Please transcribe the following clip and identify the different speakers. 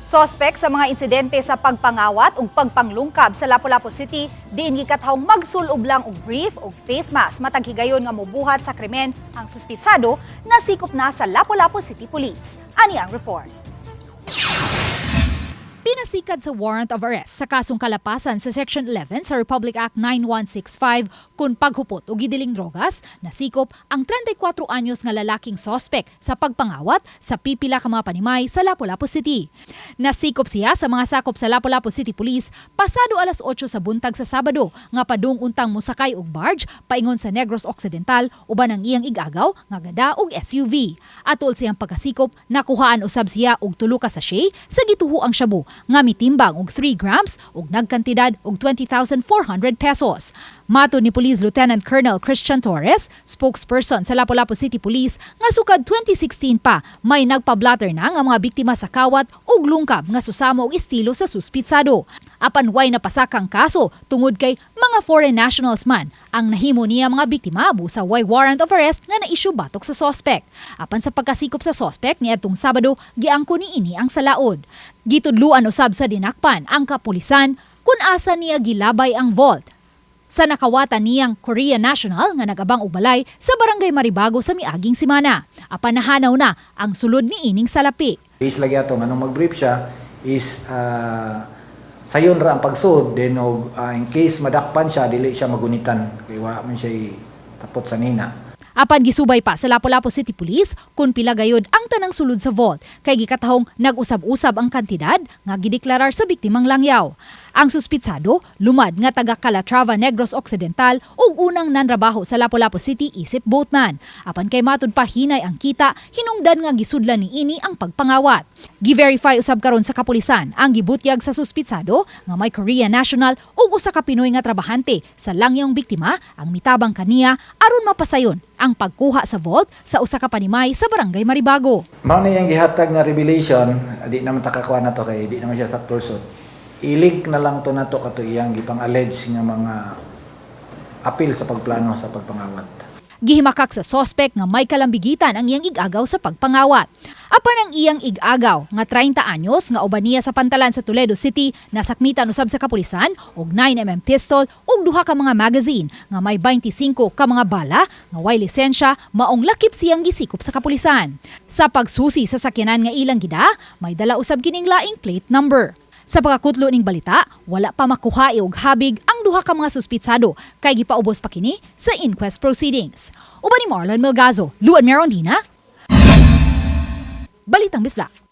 Speaker 1: Sospek sa mga insidente sa pagpangawat ug pagpanglungkab sa Lapu-Lapu City, diin gikatahong magsul-ob lang og brief ug facemask matag higayon nga mobuhat sa krimen ang suspitsado nasikop na sa Lapu-Lapu City Police. Ani ang report. Pinasikad sa warrant of arrest sa kasong kalapasan sa Section 11 sa Republic Act 9165 kung paghupot o gidiling drogas, nasikop ang 34 anyos nga lalaking sospek sa pagpangawat sa pipila ka mga panimay sa Lapu-Lapu City. Nasikop siya sa mga sakop sa Lapu-Lapu City Police pasado alas 8 sa buntag sa Sabado nga padung untang musakay og barge paingon sa Negros Occidental uban ang iyang igagaw nga gada og SUV. Atol siyang pagkasikop, nakuhaan usab siya og 3 ka sachet sa gituhoang shabu nga mitimbang og 3 grams ug nagkantidad og 20,400 pesos. Matud ni Police Lieutenant Colonel Christian Torres, spokesperson sa Lapu-Lapu City Police, nga sukad 2016 pa may nagpablatter na nga mga biktima sa kawat ug lungkab nga susamo og estilo sa suspitsado. Apan way napasakang kaso tungod kay mga foreign nationals man ang nahimo niya mga biktima busa way warrant of arrest nga na-issue batok sa sospek. Apan sa pagkasikop sa sospek niadtong Sabado, giangko niini ang salaod. Gitudluan usab sa dinakpan ang kapulisan kung asa niya gilabay ang vault sa nakawatan niyang Korea National nga nagabang og balay sa Barangay Maribago sa miaging semana. Apan nahanaw na ang sulod ni ining salapi.
Speaker 2: Base lagi ato nga nung mag-brief siya is sayon ra ang pagsud then in case madakpan siya dili siya magunitan kay wa man siya tapot sa nina.
Speaker 1: Apan gisubay pa sa Lapu-Lapu City Police kung pila gayud ang tanang sulod sa vault kay gikatahong nag-usab-usab ang kantidad nga gideklarar sa biktimang langyaw. Ang suspitsado lumad nga taga Calatrava, Negros Occidental ug unang nanrabaho sa Lapu-Lapu City isip boatman. Apan kay matud pa hinay ang kita, hinungdan nga gisudlan niini ang pagpangawat. Gi-verify usab karon sa kapulisan ang gibutyag sa suspitsado nga may Korea National ug usa ka Pinoy nga trabahante sa langyang biktima ang mitabang kaniya aron mapasayon ang pagkuha sa vault sa usa ka panimay sa Barangay Maribago.
Speaker 2: Mao na yang gihatag nga revelation, di naman takakuha na to kay di naman siya sa pursuit. I-link na lang to nato kato iyang gipang-allege nga mga apil sa pagplano sa pagpangawat.
Speaker 1: Gihimakak sa sospek nga may kalambigitan ang iyang igagaw sa pagpangawat. Apan ang iyang igagaw nga 30 anyos nga uban niya sa pantalan sa Toledo City nasakmitan usab sa kapulisan og 9mm pistol ug 2 ka mga magazine nga may 25 ka mga bala nga way lisensya maong lakip siyang gisikop sa kapulisan. Sa pagsusi sa sakyanan nga ilang gida, may dala usab kining laing plate number. Sa pagkakutlo ning balita, wala pa makuha og habig ang 2 ka mga suspitsado kay gipaubos pa kini sa inquest proceedings. Uban ni Marlon Melgazo, Luan Merondina, Balitang Bisdak.